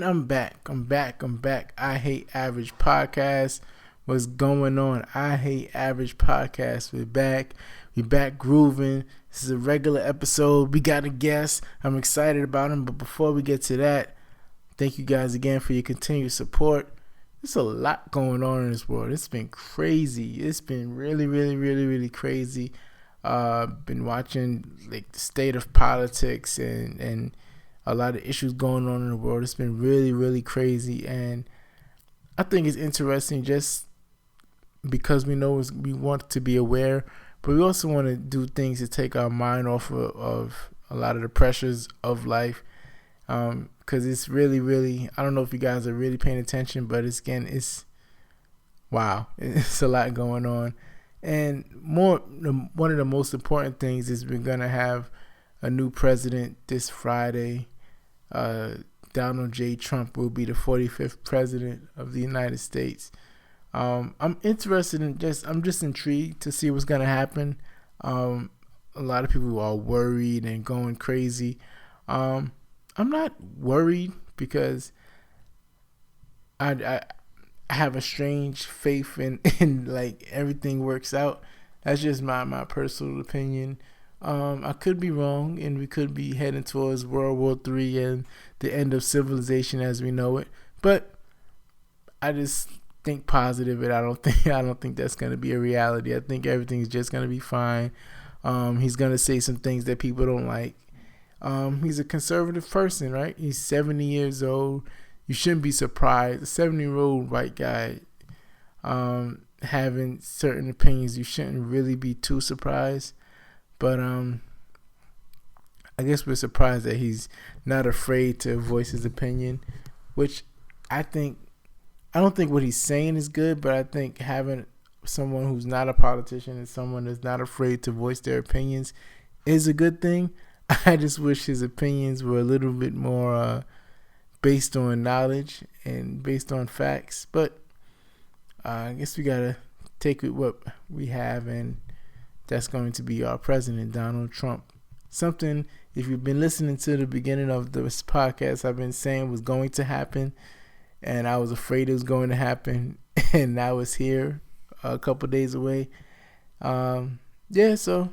I'm back. I'm back. I Hate Average Podcast. What's going on? I Hate Average Podcast. We're back. We back grooving. This is a regular episode. We got a guest. I'm excited about him. But before we get to that, thank you guys again for your continued support. There's a lot going on in this world. It's been crazy. It's been really crazy. Been watching like the state of politics and a lot of issues going on in the world. It's been really crazy, and I think it's interesting just because we know we want to be aware, but we also want to do things to take our mind off of a lot of the pressures of life. Because it's really, I don't know if you guys are really paying attention, but it's wow, it's a lot going on. And one of the most important things is we're gonna have a new president this Friday. Donald J. Trump will be the 45th president of the United States. I'm interested in I'm just intrigued to see what's gonna happen. A lot of people are worried and going crazy. I'm not worried because I have a strange faith in like everything works out. That's just my personal opinion. I could be wrong, and we could be heading towards World War III and the end of civilization as we know it. But I just think positive, and I don't think that's going to be a reality. I think everything's just going to be fine. He's going to say some things that people don't like. He's a conservative person, right? He's 70 years old. You shouldn't be surprised. A 70-year-old white guy having certain opinions, you shouldn't really be too surprised. But I guess we're surprised that he's not afraid to voice his opinion, which I don't think what he's saying is good, but I think having someone who's not a politician and someone that's not afraid to voice their opinions is a good thing. I just wish his opinions were a little bit more based on knowledge and based on facts. But I guess we got to take what we have, and that's going to be our president, Donald Trump. Something, if you've been listening to the beginning of this podcast, I've been saying was going to happen, and I was afraid it was going to happen, and now it's here, a couple days away. So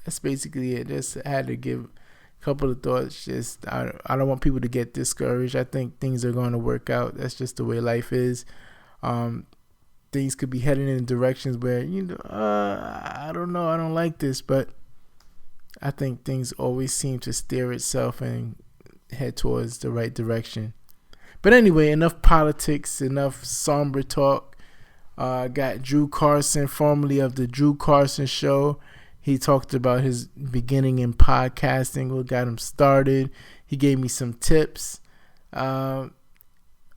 that's basically it. Just had to give a couple of thoughts. Just I don't want people to get discouraged. I think things are going to work out. That's just the way life is. Things could be heading in directions where I don't know, I don't like this, but I think things always seem to steer itself and head towards the right direction. But anyway, enough politics, enough somber talk. Got Drew Carson, formerly of the Drew Carson Show. He talked about his beginning in podcasting, what got him started. He gave me some tips on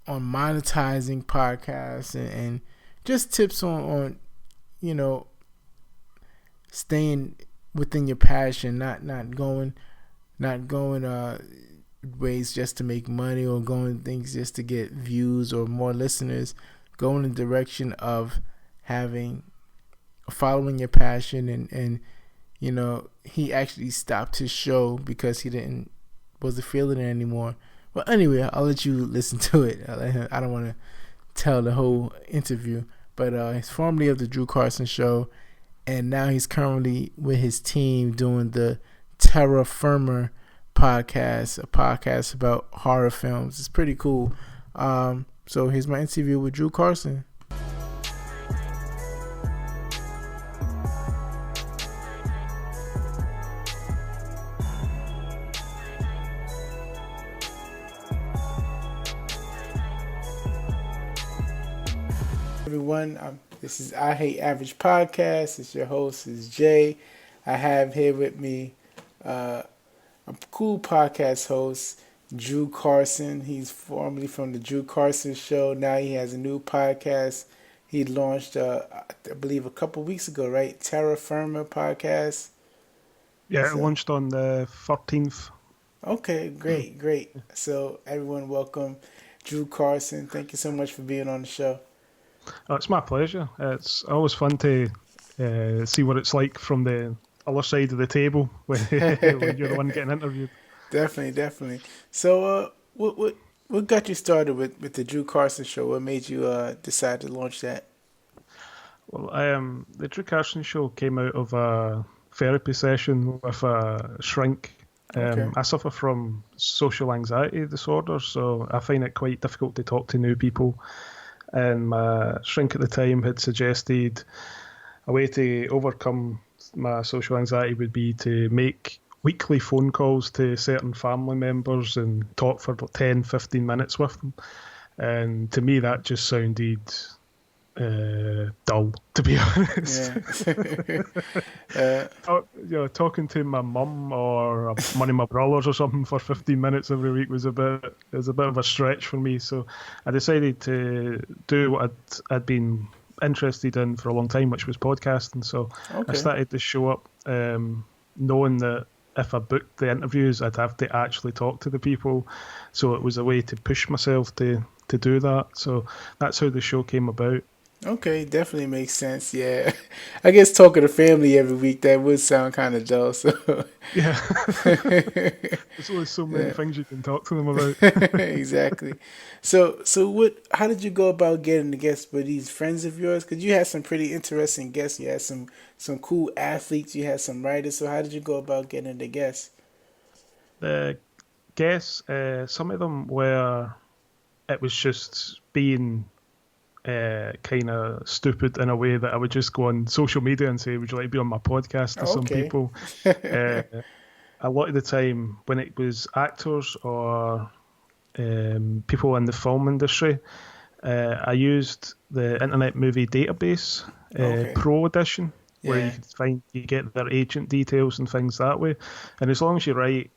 monetizing podcasts and just tips on staying within your passion, not going ways just to make money or going things just to get views or more listeners. Go in the direction of following your passion and he actually stopped his show because he wasn't feeling it anymore. Well, anyway, I'll let you listen to it. I don't want to tell the whole interview, but he's formerly of the Drew Carson Show, and now he's currently with his team doing the Firma podcast, a podcast about horror films. It's pretty cool. So here's my interview with Drew Carson. Everyone, this is I Hate Average Podcast. It's your host is Jay. I have here with me a cool podcast host, Drew Carson. He's formerly from the Drew Carson Show. Now he has a new podcast he launched, I believe, a couple weeks ago, right? Firma podcast. Yeah, it launched on the 13th. Okay, great. So everyone, welcome Drew Carson. Thank you so much for being on the show. Oh, it's my pleasure. It's always fun to see what it's like from the other side of the table when you're the one getting interviewed. Definitely. So, what what got you started with the Drew Carson show? What made you decide to launch that? Well, the Drew Carson show came out of a therapy session with a shrink. Okay. I suffer from social anxiety disorder, so I find it quite difficult to talk to new people. And my shrink at the time had suggested a way to overcome my social anxiety would be to make weekly phone calls to certain family members and talk for 10, 15 minutes with them. And to me, that just sounded dull, to be honest. Yeah. uh, Talking to my mum or one of my brothers or something for 15 minutes every week was a bit of a stretch for me. So I decided to do what I'd been interested in for a long time, which was podcasting. So I okay. started to show up, knowing that if I booked the interviews, I'd have to actually talk to the people. So it was a way to push myself to do that. So that's how the show came about. Okay, definitely makes sense. Yeah, I guess talking to family every week that would sound kind of dull. So, Yeah. There's only so many yeah, things you can talk to them about. exactly. So what? How did you go about getting the guests? Were these friends of yours? Because you had some pretty interesting guests. You had some cool athletes. You had some writers. So how did you go about getting the guests? The guess some of them were it was just being kind of stupid in a way that I would just go on social media and say, "Would you like to be on my podcast?" to Oh, some okay. people. Uh, a lot of the time, when it was actors or people in the film industry, I used the Internet Movie Database Okay. Pro Edition, where Yeah. you get their agent details and things that way. And as long as you write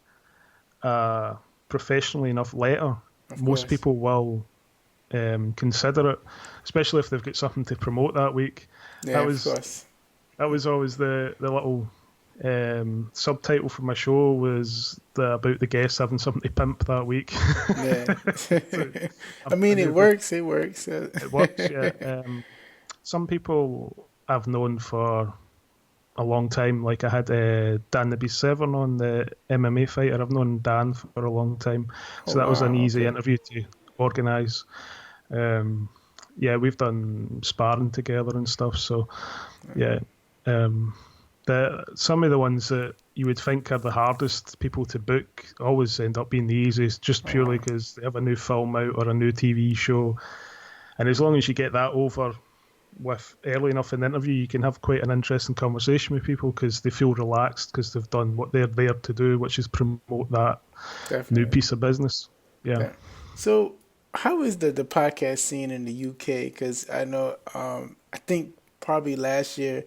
a professionally enough letter, Of most course. people will consider it, especially if they've got something to promote that week. That Yeah. Of was course. that was always the little subtitle for my show was about the guests having something to pimp that week. Yeah. So I I mean, it knew if works. It works. it works. Yeah. Some people I've known for a long time. Like I had Dan the Beast Severn on, the MMA fighter. I've known Dan for a long time, Oh so that was an wow. easy Okay. interview to organise. Um, yeah, we've done sparring together and stuff. So yeah, um, some of the ones that you would think are the hardest people to book always end up being the easiest, just Oh purely wow. because they have a new film out or a new TV show, and as long as you get that over with early enough in the interview, you can have quite an interesting conversation with people because they feel relaxed because they've done what they're there to do, which is promote that new Definitely. piece of business. Yeah. Yeah. So, how is the podcast scene in the UK? Because I know, I think probably last year,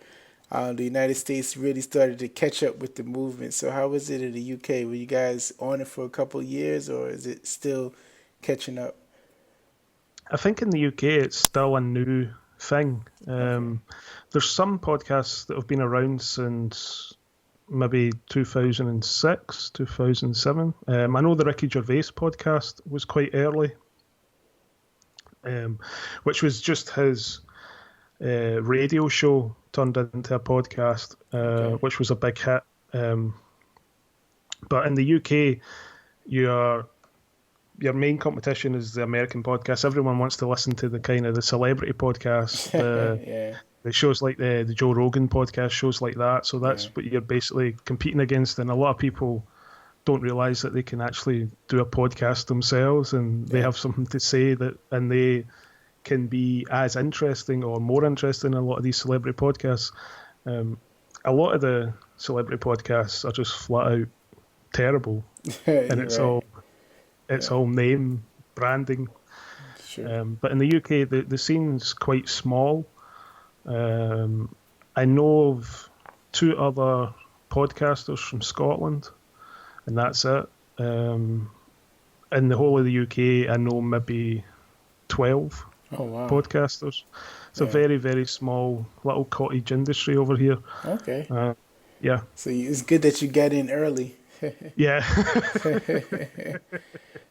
the United States really started to catch up with the movement. So, how is it in the UK? Were you guys on it for a couple of years, or is it still catching up? I think in the UK it's still a new thing. Okay. There's some podcasts that have been around since maybe 2006, 2007. I know the Ricky Gervais podcast was quite early, which was just his radio show turned into a podcast, Okay. which was a big hit. Um, but in the UK, your your main competition is the American podcast. Everyone wants to listen to the kind of the celebrity podcasts, Yeah. the shows like the Joe Rogan podcast, shows like that. So Yeah. that's what you're basically competing against, and a lot of people don't realize that they can actually do a podcast themselves and they Yeah. have something to say that and they can be as interesting or more interesting in a lot of these celebrity podcasts. Um, a lot of the celebrity podcasts are just flat out terrible, and You're right. it's Yeah. all name branding. Sure. But in the UK, the scene's quite small. I know of two other podcasters from Scotland, and that's it. In the whole of the UK, I know maybe 12 Oh wow. podcasters. It's a Yeah. very, very small little cottage industry over here. Okay. Uh, yeah, So it's good that you got in early. yeah.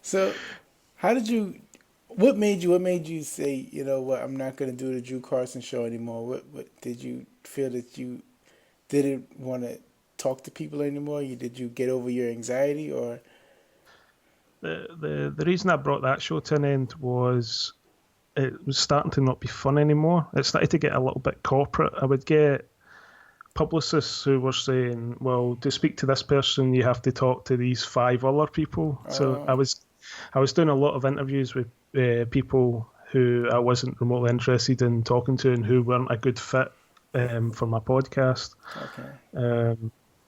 So, how did you? What made you? What made you say, you know what? I'm not going to do the Drew Carson show anymore. What did you feel that you didn't want to talk to people anymore? Did you get over your anxiety or? The reason I brought that show to an end was it was starting to not be fun anymore. It started to get a little bit corporate. I would get publicists who were saying, well, to speak to this person, you have to talk to these 5 other people. So I was doing a lot of interviews with people who I wasn't remotely interested in talking to and who weren't a good fit for my podcast.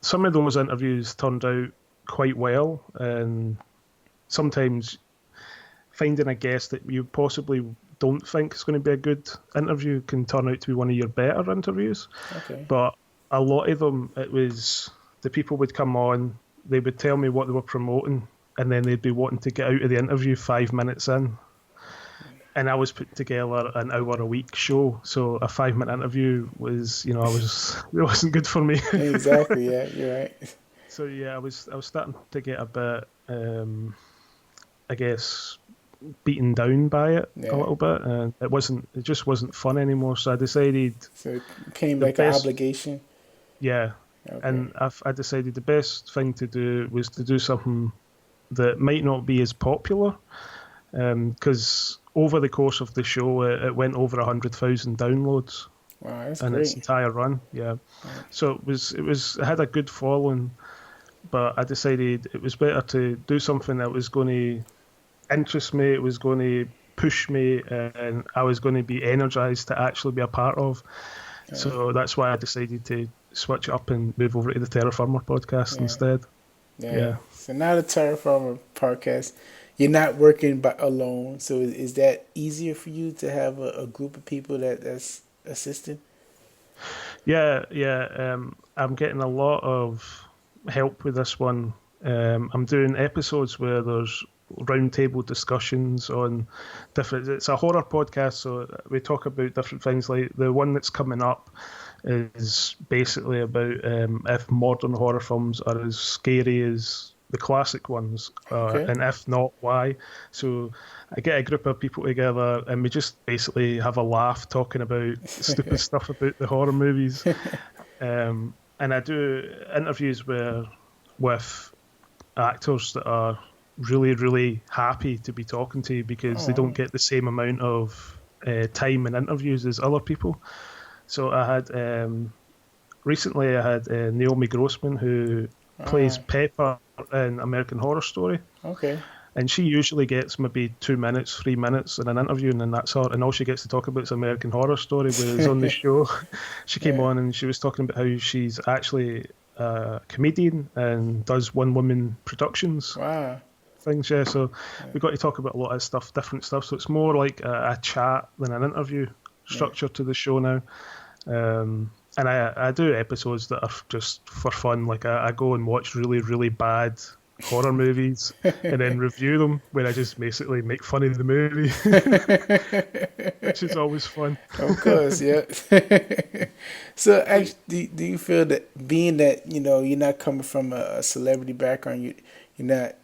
Some of those interviews turned out quite well, and sometimes finding a guest that you possibly don't think is going to be a good interview can turn out to be one of your better interviews. But a lot of them, it was the people would come on, they would tell me what they were promoting, and then they'd be wanting to get out of the interview 5 minutes in. And I was putting together an hour a week show, so a 5-minute interview was, it wasn't good for me. Exactly, yeah, you're right. So yeah, I was starting to get a bit, I guess, beaten down by it a little bit, and it just wasn't fun anymore. So I decided. So it became like an obligation. Yeah, and I decided the best thing to do was to do something that might not be as popular, because over the course of the show, it went over 100,000 downloads. Wow, that's in great. Its entire run. Yeah, so it had a good following, but I decided it was better to do something that was going to interest me, it was going to push me, and I was going to be energized to actually be a part of. So that's why I decided to switch up and move over to the Terra Firma podcast instead. Yeah. So now the Terra Firma podcast, you're not working alone. So is that easier for you to have a group of people that's assisting? Yeah. I'm getting a lot of help with this one. I'm doing episodes where there's roundtable discussions on different. It's a horror podcast, so we talk about different things. Like the one that's coming up is basically about if modern horror films are as scary as the classic ones, and if not, why. So I get a group of people together and we just basically have a laugh talking about stupid stuff about the horror movies. And I do interviews with actors that are really, really happy to be talking to you because they don't get the same amount of time and interviews as other people. So I had recently Naomi Grossman, who plays Pepper in American Horror Story. And she usually gets maybe 2 minutes, 3 minutes in an interview, and then that's her. And all she gets to talk about is American Horror Story. Whereas on the show, she came on and she was talking about how she's actually a comedian and does one-woman productions. Wow. Things, yeah. So we got to talk about a lot of stuff, different stuff. So it's more like a chat than an interview structure to the show now. And I do episodes that are just for fun. Like I go and watch really, really bad horror movies and then review them, where I just basically make fun of the movie, which is always fun. Of course, yeah. So, actually, do you feel that being that you're not coming from a celebrity background, you're not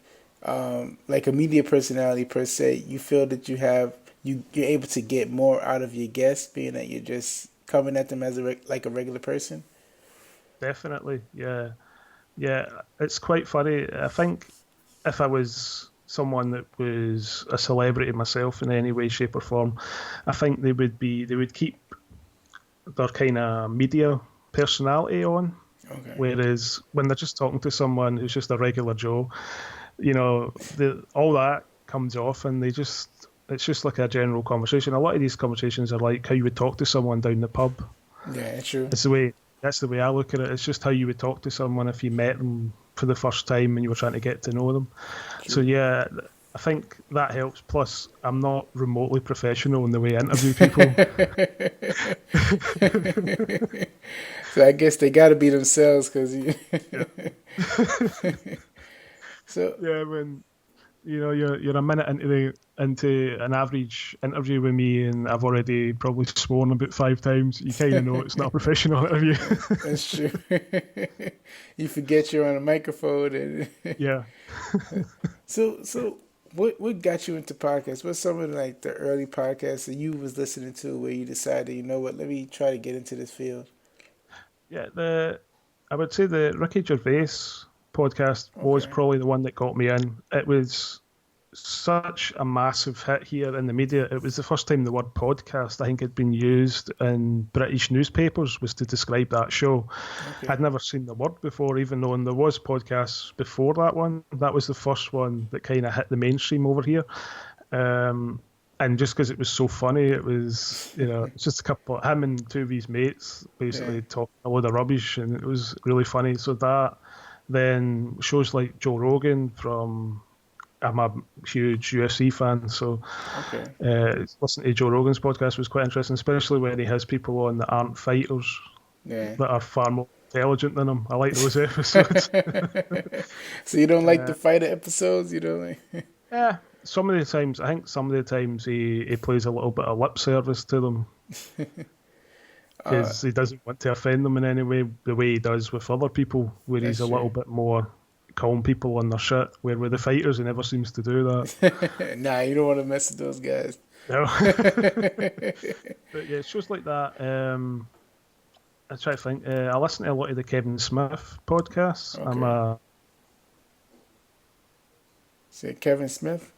like a media personality per se, you feel that you're able to get more out of your guests, being that you're just coming at them as like a regular person? Definitely, yeah. It's quite funny. I think if I was someone that was a celebrity myself in any way, shape, or form, I think they would keep their kind of media personality on. Whereas when they're just talking to someone who's just a regular Joe, all that comes off, and it's just like a general conversation. A lot of these conversations are like how you would talk to someone down the pub. Yeah, true. That's the way I look at it. It's just how you would talk to someone if you met them for the first time and you were trying to get to know them. True. So yeah, I think that helps. Plus, I'm not remotely professional in the way I interview people. So I guess they got to be themselves, because So yeah, when you're a minute into an average interview with me, and I've already probably sworn about 5 times, you kind of know it's not a professional interview. That's true. You forget you're on a microphone. And yeah. So what got you into podcasts? What's some of the early podcasts that you was listening to where you decided, let me try to get into this field? Yeah, I would say the Ricky Gervais podcast was probably the one that got me in. It was such a massive hit here in the media. It was the first time the word podcast, I think, had been used in British newspapers, was to describe that show. Okay. I'd never seen the word before, even though there was podcasts before that one. That was the first one that kind of hit the mainstream over here. And just because it was so funny, it was, it's just a couple, him and two of his mates basically talking a load of rubbish, and it was really funny. So that, then shows like Joe Rogan I'm a huge UFC fan, so listening to Joe Rogan's podcast was quite interesting, especially when he has people on that aren't fighters, that are far more intelligent than him. I like those episodes. So you don't like the fighter episodes? You don't like? Yeah, some of the times he plays a little bit of lip service to them because he doesn't want to offend them in any way, the way he does with other people, where he's a little bit more calm people on their shit, where with the fighters he never seems to do that. Nah, you don't want to mess with those guys. No. But yeah, shows like that. I try to think. I listen to a lot of the Kevin Smith podcasts. Okay. Say Kevin Smith?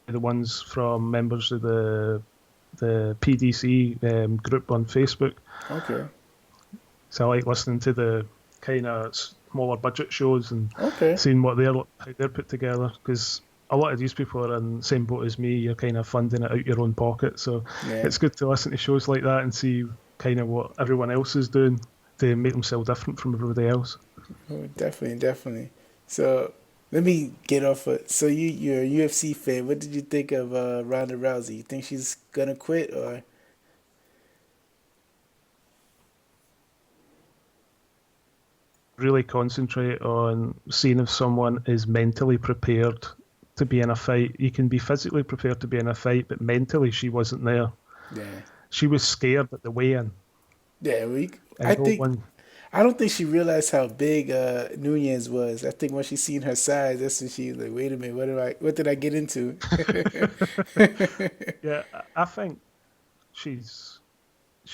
The ones from members of the PDC group on Facebook. Okay. So I like listening to the kind of smaller budget shows and seeing how they're put together, because a lot of these people are in the same boat as me. You're kind of funding it out your own pocket, so it's good to listen to shows like that and see kind of what everyone else is doing to make themselves different from everybody else. Oh, definitely. So let me get off it. So you're a UFC fan. What did you think of Ronda Rousey? You think she's gonna quit or? Really concentrate on seeing if someone is mentally prepared to be in a fight. You can be physically prepared to be in a fight, but mentally she wasn't there. Yeah. She was scared at the weigh-in. Yeah, I don't think she realized how big Nunez was. I think when she seen her size, that's when she was like, wait a minute, what did I get into? Yeah, I think she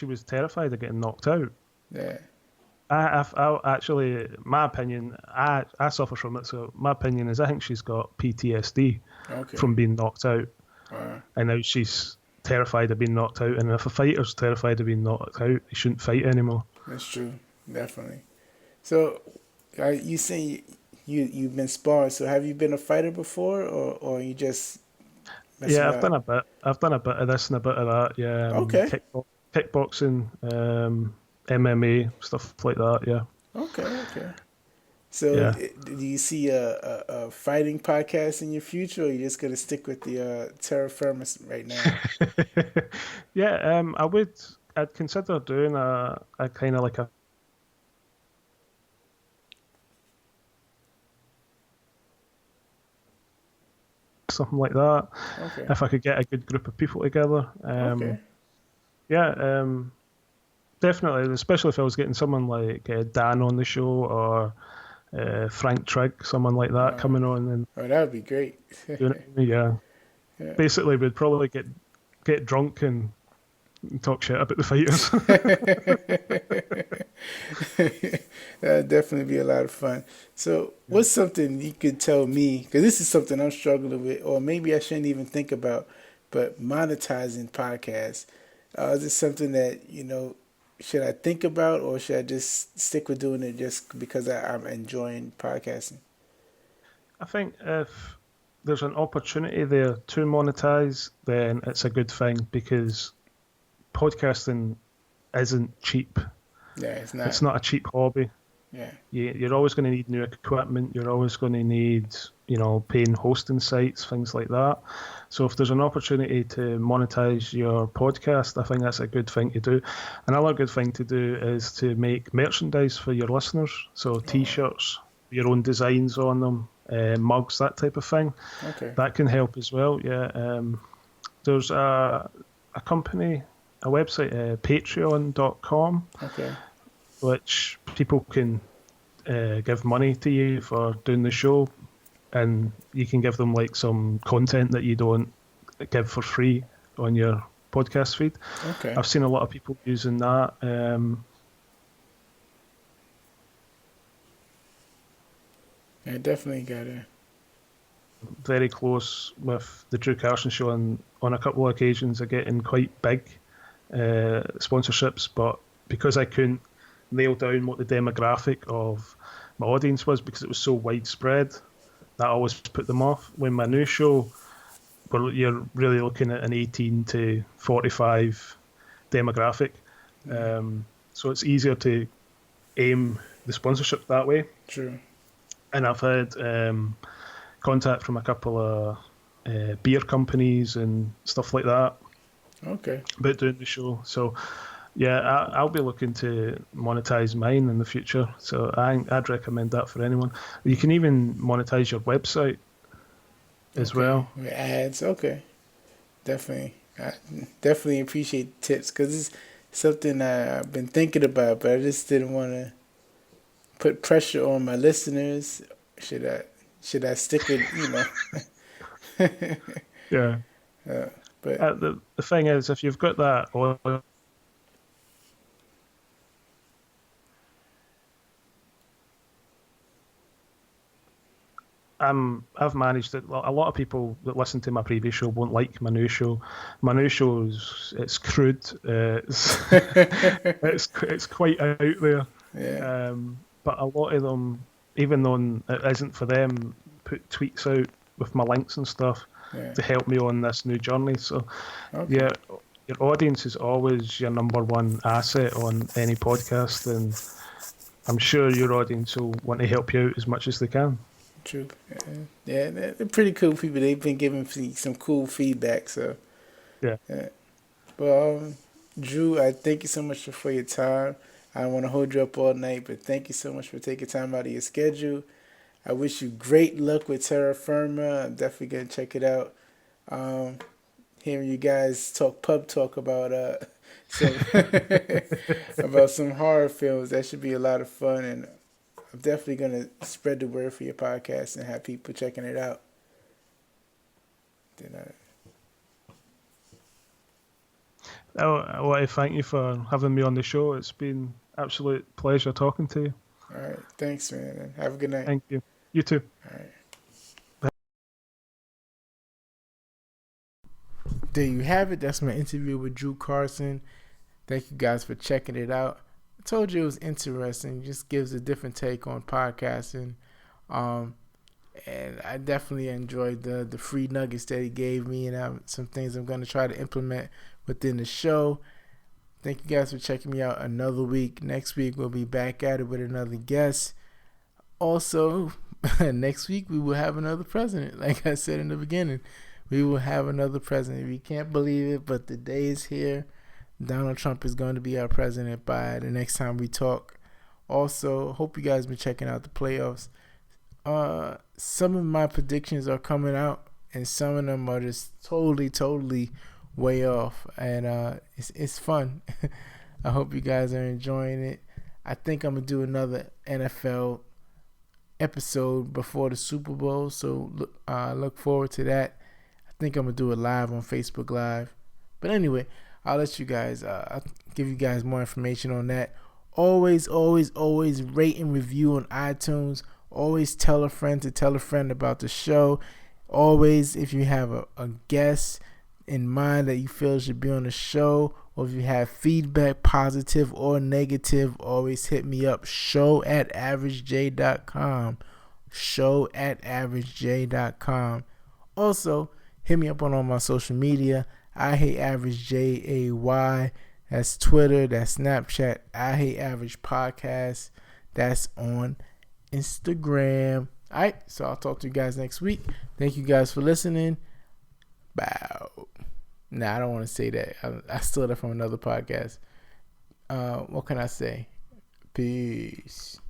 was terrified of getting knocked out. Yeah. I actually, my opinion, I suffer from it, so my opinion is I think she's got PTSD from being knocked out. And now she's terrified of being knocked out, and if a fighter's terrified of being knocked out, he shouldn't fight anymore. That's true, definitely. So, you say you've been sparring, so have you been a fighter before, or you just... Yeah, I've done a bit of this and a bit of that, yeah. Kickboxing, MMA, stuff like that, yeah. Okay. So, do you see a fighting podcast in your future, or are you just going to stick with the Terra Firma right now? Yeah, I'd consider doing a kind of like a something like that. If I could get a good group of people together. Yeah, definitely, especially if I was getting someone like Dan on the show, or Frank Trigg, someone like that coming on. And that would be great. Yeah. Basically, we'd probably get drunk and talk shit about the fighters. That would definitely be a lot of fun. So what's something you could tell me, because this is something I'm struggling with, or maybe I shouldn't even think about, but monetizing podcasts. Is it something that, should I think about, or should I just stick with doing it just because I'm enjoying podcasting? I think if there's an opportunity there to monetize, then it's a good thing, because podcasting isn't cheap. Yeah, it's not. It's not a cheap hobby. Yeah. You're always going to need new equipment. You're always going to need, paying hosting sites, things like that. So if there's an opportunity to monetize your podcast, I think that's a good thing to do. Another good thing to do is to make merchandise for your listeners. So T-shirts, your own designs on them, mugs, that type of thing. That can help as well. Yeah. There's a company, a website, patreon.com, which people can give money to you for doing the show, and you can give them like some content that you don't give for free on your podcast feed. I've seen a lot of people using that. I definitely got it. very close with the Drew Carson show on a couple of occasions of getting quite big sponsorships, but because I couldn't nail down what the demographic of my audience was because it was so widespread, that always put them off. When my new show, you're really looking at an 18 to 45 demographic, so it's easier to aim the sponsorship that way. True. And I've had contact from a couple of beer companies and stuff like that. Okay. About doing the show. So, yeah, I'll be looking to monetize mine in the future. So I'd recommend that for anyone. You can even monetize your website as well. With ads. Okay. Definitely. I definitely appreciate the tips because it's something I've been thinking about, but I just didn't want to put pressure on my listeners. Should I stick with, Yeah. But The thing is, if you've got that, I've managed it. A lot of people that listen to my previous show won't like my new show. My new show it's crude. It's quite out there. yeah. But a lot of them, even though it isn't for them, put tweets out with my links and stuff to help me on this new journey. So, yeah, your audience is always your number one asset on any podcast, and I'm sure your audience will want to help you out as much as they can. True. Yeah, they're pretty cool people. They've been giving me some cool feedback. So, Yeah. Well, Drew, I thank you so much for your time. I don't want to hold you up all night, but thank you so much for taking time out of your schedule. I wish you great luck with Terra Firma. I'm definitely going to check it out. Hearing you guys pub talk about some about some horror films, that should be a lot of fun, and I'm definitely going to spread the word for your podcast and have people checking it out. I want to thank you for having me on the show. It's been absolute pleasure talking to you. All right. Thanks, man. Have a good night. Thank you. You too. All right. There you have it. That's my interview with Drew Carson. Thank you guys for checking it out. I told you it was interesting. It just gives a different take on podcasting. And I definitely enjoyed the free nuggets that he gave me, and some things I'm going to try to implement within the show. Thank you guys for checking me out another week. Next week we'll be back at it with another guest. Also, next week we will have another president. Like I said in the beginning, we will have another president. We can't believe it, but the day is here. Donald Trump is going to be our president by the next time we talk. Also, hope you guys been checking out the playoffs. Some of my predictions are coming out, and some of them are just totally way off, and it's fun. I hope you guys are enjoying it. I think I'm gonna do another NFL episode before the Super Bowl, so look forward to that. I think I'm gonna do it live on Facebook Live, but anyway, I'll let you guys I'll give you guys more information on that. Always rate and review on iTunes. Always tell a friend to tell a friend about the show. Always, if you have a guest in mind that you feel should be on the show, or if you have feedback, positive or negative, always hit me up. show@averagej.com. show@averagej.com. Also, hit me up on all my social media. I hate average JAY. That's Twitter. That's Snapchat. I hate average podcast. That's on Instagram. All right, so I'll talk to you guys next week. Thank you guys for listening. Bow. Nah, I don't want to say that. I stole that from another podcast. What can I say? Peace.